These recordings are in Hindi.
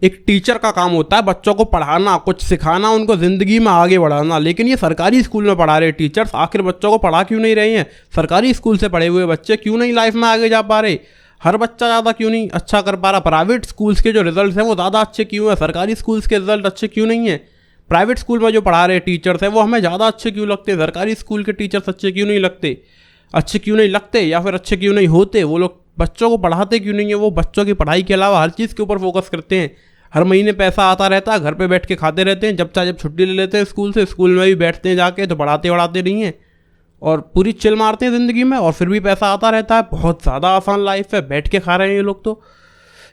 एक टीचर का काम होता है बच्चों को पढ़ाना, कुछ सिखाना, उनको ज़िंदगी में आगे बढ़ाना। लेकिन ये सरकारी स्कूल में पढ़ा रहे टीचर्स आखिर बच्चों को पढ़ा क्यों नहीं रहे हैं? सरकारी स्कूल से पढ़े हुए बच्चे क्यों नहीं लाइफ में आगे जा पा रहे? हर बच्चा ज़्यादा क्यों नहीं अच्छा कर पा रहा? प्राइवेट स्कूल्स के जो रिजल्ट हैं वो ज़्यादा अच्छे क्यों हैं? सरकारी स्कूल्स के रिजल्ट अच्छे क्यों नहीं हैं? प्राइवेट स्कूल में जो पढ़ा रहे टीचर्स हैं वो हमें ज़्यादा अच्छे क्यों लगते? सरकारी स्कूल के टीचर्स अच्छे क्यों नहीं लगते? अच्छे क्यों नहीं लगते या फिर अच्छे क्यों नहीं होते? वो लोग बच्चों को पढ़ाते क्यों नहीं है? वो बच्चों की पढ़ाई के अलावा हर चीज़ के ऊपर फोकस करते हैं। हर महीने पैसा आता रहता है, घर पे बैठ के खाते रहते हैं, जब चाहे जब छुट्टी ले लेते हैं स्कूल से, स्कूल में भी बैठते हैं जाके, तो पढ़ाते नहीं हैं और पूरी चिल मारते हैं ज़िंदगी में, और फिर भी पैसा आता रहता है। बहुत ज़्यादा आसान लाइफ है, बैठ के खा रहे हैं ये लोग। तो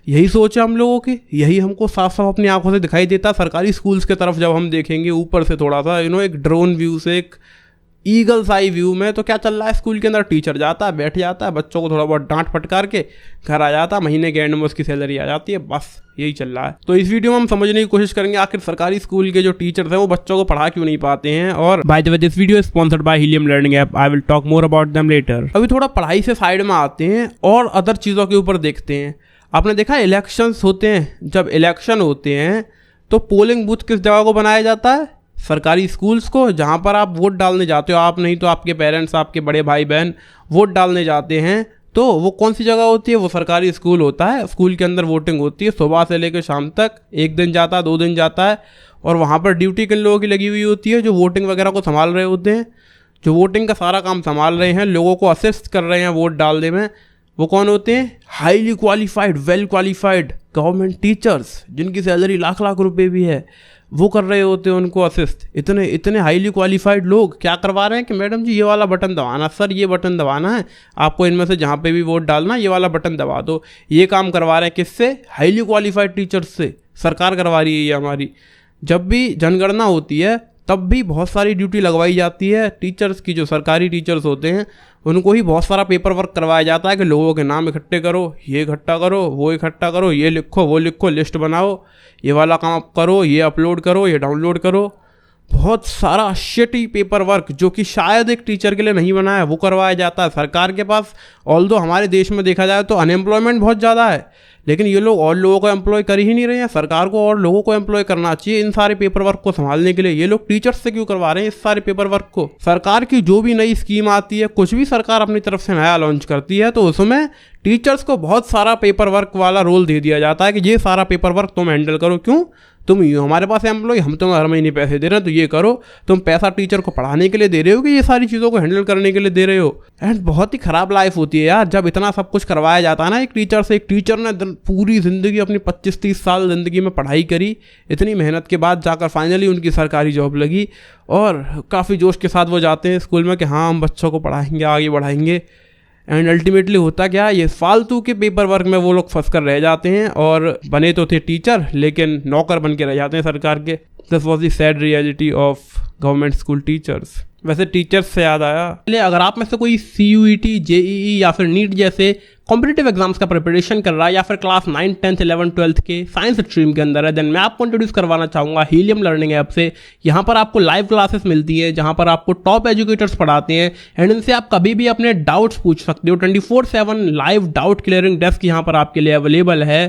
यही सोच है हम लोगों की, यही हमको साफ साफ अपनी आंखों से दिखाई देता है। सरकारी स्कूल्स की तरफ जब हम देखेंगे ऊपर से थोड़ा सा एक ड्रोन व्यू से, एक ईगल्स आई व्यू में, तो क्या चल रहा है स्कूल के अंदर? टीचर जाता है, बैठ जाता है, बच्चों को थोड़ा बहुत डांट फटकार के घर आ जाता है, महीने के एंड में उसकी सैलरी आ जाती है, बस यही चल रहा है। तो इस वीडियो में हम समझने की कोशिश करेंगे आखिर सरकारी स्कूल के जो टीचर्स हैं वो बच्चों को पढ़ा क्यों नहीं पाते हैं। और by the way this video is sponsored by Helium learning app. I will talk more about them later. अभी थोड़ा पढ़ाई से साइड में आते हैं और अदर चीज़ों के ऊपर देखते हैं। आपने देखा इलेक्शंस होते हैं, जब इलेक्शन होते हैं तो पोलिंग बूथ किस जगह को बनाया जाता है? सरकारी स्कूल्स को, जहाँ पर आप वोट डालने जाते हो, आप नहीं तो आपके पेरेंट्स, आपके बड़े भाई बहन वोट डालने जाते हैं, तो वो कौन सी जगह होती है? वो सरकारी स्कूल होता है। स्कूल के अंदर वोटिंग होती है, सुबह से लेकर शाम तक, 1 दिन जाता है, 2 दिन जाता है, और वहाँ पर ड्यूटी किन लोगों की लगी हुई होती है? जो वोटिंग वगैरह को संभाल रहे होते हैं, जो वोटिंग का सारा काम संभाल रहे हैं, लोगों को असिस्ट कर रहे हैं वोट डालने में, वो कौन होते हैं? Highly qualified, well qualified government teachers, जिनकी सैलरी लाख लाख रुपए भी है, वो कर रहे होते हैं उनको असिस्ट। इतने इतने हाईली क्वालिफाइड लोग क्या करवा रहे हैं कि मैडम जी ये वाला बटन दबाना, सर ये बटन दबाना है, आपको इनमें से जहाँ पे भी वोट डालना ये वाला बटन दबा दो। ये काम करवा रहे हैं किससे? हाईली क्वालिफाइड टीचर्स से। सरकार करवा रही है ये हमारी। जब भी जनगणना होती है तब भी बहुत सारी ड्यूटी लगवाई जाती है टीचर्स की। जो सरकारी टीचर्स होते हैं उनको ही बहुत सारा पेपर वर्क करवाया जाता है कि लोगों के नाम इकट्ठे करो, ये इकट्ठा करो, वो इकट्ठा करो, ये लिखो, वो लिखो, लिस्ट बनाओ, ये वाला काम करो, ये अपलोड करो, ये डाउनलोड करो। बहुत सारा शिटी पेपर वर्क जो कि शायद एक टीचर के लिए नहीं बना है, वो करवाया जाता है सरकार के पास। ऑल्दो हमारे देश में देखा जाए तो अनएम्प्लॉयमेंट बहुत ज़्यादा है, लेकिन ये लोग और लोगों को एम्प्लॉय कर ही नहीं रहे हैं। सरकार को और लोगों को एम्प्लॉय करना चाहिए इन सारे पेपर वर्क को संभालने के लिए। ये लोग टीचर्स से क्यों करवा रहे हैं इस सारे पेपर वर्क को? सरकार की जो भी नई स्कीम आती है, कुछ भी सरकार अपनी तरफ से नया लॉन्च करती है, तो उसमें टीचर्स को बहुत सारा पेपर वर्क वाला रोल दे दिया जाता है कि ये सारा पेपर वर्क तुम हैंडल करो। क्यों? तुम हमारे पास एम्प्लॉय, हम तुम्हें हर महीने पैसे दे रहे हैं तो ये करो। तुम पैसा टीचर को पढ़ाने के लिए दे रहे हो कि ये सारी चीज़ों को हैंडल करने के लिए दे रहे हो? एंड बहुत ही ख़राब लाइफ होती है यार जब इतना सब कुछ करवाया जाता है ना एक टीचर से। एक टीचर ने पूरी ज़िंदगी, अपनी 25-30 साल ज़िंदगी में पढ़ाई करी, इतनी मेहनत के बाद जाकर फाइनली उनकी सरकारी जॉब लगी, और काफ़ी जोश के साथ वो जाते हैं स्कूल में कि हाँ हम बच्चों को पढ़ाएंगे, आगे बढ़ाएंगे। एंड अल्टीमेटली होता क्या? ये फालतू के पेपर वर्क में वो लोग फंस कर रह जाते हैं, और बने तो थे टीचर लेकिन नौकर बन के रह जाते हैं सरकार के। This was the sad reality of government school teachers. वैसे टीचर्स से याद आया, अगर आप में से कोई CUET, JEE या फिर नीट जैसे कॉम्पिटिटिव एग्जाम्स का प्रिपरेशन कर रहा है, या फिर क्लास 9, 10, 11, 12 के साइंस स्ट्रीम के अंदर है, देन मैं आपको इंट्रोड्यूस करवाना चाहूँगा हीलियम लर्निंग ऐप से। यहाँ पर आपको लाइव क्लासेस मिलती है जहाँ पर आपको टॉप एजुकेटर्स पढ़ाते हैं, एंड इनसे आप कभी भी अपने डाउट्स पूछ सकते हो। 24/7 लाइव डाउट क्लियरिंग डेस्क यहाँ पर आपके लिए अवेलेबल है।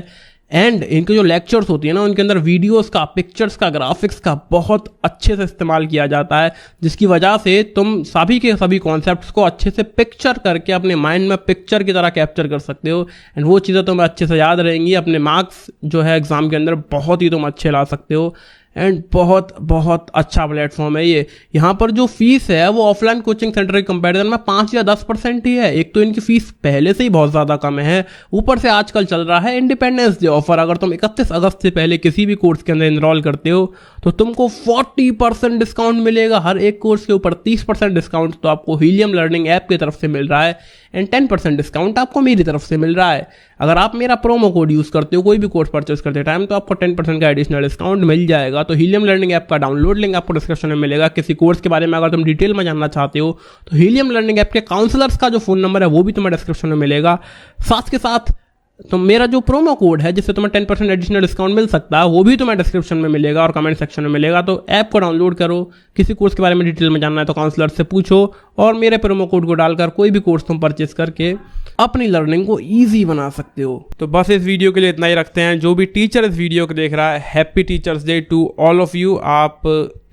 एंड इनके जो लेक्चर्स होती है ना, उनके अंदर वीडियोस का, पिक्चर्स का, ग्राफिक्स का बहुत अच्छे से इस्तेमाल किया जाता है, जिसकी वजह से तुम सभी के सभी कॉन्सेप्ट्स को अच्छे से पिक्चर करके अपने माइंड में पिक्चर की तरह कैप्चर कर सकते हो। एंड वो चीज़ें तुम्हें अच्छे से याद रहेंगी। अपने मार्क्स जो है एग्जाम के अंदर बहुत ही तुम अच्छे ला सकते हो। एंड बहुत बहुत अच्छा प्लेटफॉर्म है ये। यहाँ पर जो फीस है वो ऑफलाइन कोचिंग सेंटर के कंपैरिजन में 5 या 10% ही है। एक तो इनकी फीस पहले से ही बहुत ज़्यादा कम है, ऊपर से आजकल चल रहा है इंडिपेंडेंस डे ऑफर। अगर तुम 31 अगस्त से पहले किसी भी कोर्स के अंदर इनरोल करते हो तो तुमको 40% डिस्काउंट मिलेगा। हर एक कोर्स के ऊपर 30% डिस्काउंट तो आपको हीलियम लर्निंग ऐप की तरफ से मिल रहा है, एंड 10% डिस्काउंट आपको मेरी तरफ से मिल रहा है। अगर आप मेरा प्रोमो कोड यूज़ करते हो कोई भी कोर्स परचेस करते टाइम, तो आपको 10% का एडिशनल डिस्काउंट मिल जाएगा। तो हीलियम लर्निंग ऐप का डाउनलोड लिंक आपको डिस्क्रिप्शन में मिलेगा। किसी कोर्स के बारे में अगर तुम डिटेल में जानना चाहते हो तो हीलियम लर्निंग ऐप के काउंसलर्स का जो फ़ोन नंबर है वो भी तुम्हें डिस्क्रिप्शन में मिलेगा। साथ के साथ तो मेरा जो प्रोमो कोड है जिससे तुम्हें 10% एडिशनल डिस्काउंट मिल सकता है वो भी तुम्हें डिस्क्रिप्शन में मिलेगा और कमेंट सेक्शन में मिलेगा। तो ऐप को डाउनलोड करो, किसी कोर्स के बारे में डिटेल में जानना है तो काउंसलर से पूछो और मेरे प्रोमो कोड को डालकर कोई भी कोर्स तुम परचेस करके अपनी लर्निंग को ईजी बना सकते हो। तो बस इस वीडियो के लिए इतना ही रखते हैं। जो भी टीचर इस वीडियो को देख रहा है, happy teachers day to all of you. आप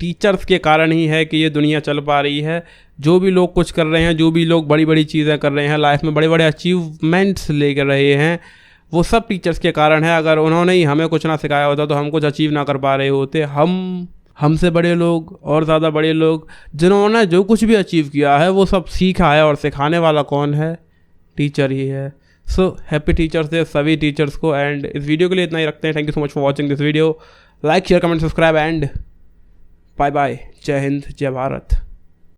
टीचर्स के कारण ही है कि ये दुनिया चल पा रही है। जो भी लोग कुछ कर रहे हैं, जो भी लोग बड़ी बड़ी चीज़ें कर रहे हैं, लाइफ में बड़े बड़े अचीवमेंट्स लेकर रहे हैं, वो सब टीचर्स के कारण है। अगर उन्होंने ही हमें कुछ ना सिखाया होता तो हम कुछ अचीव ना कर पा रहे होते। हमसे बड़े लोग और ज़्यादा बड़े लोग जिन्होंने जो कुछ भी अचीव किया है वो सब सीखा है, और सिखाने वाला कौन है? टीचर ही है। सो हैप्पी टीचर्स डे सभी टीचर्स को। एंड इस वीडियो के लिए इतना ही रखते हैं। Thank you so much for watching this video. Like share comment subscribe and bye bye. जय हिंद, जय भारत।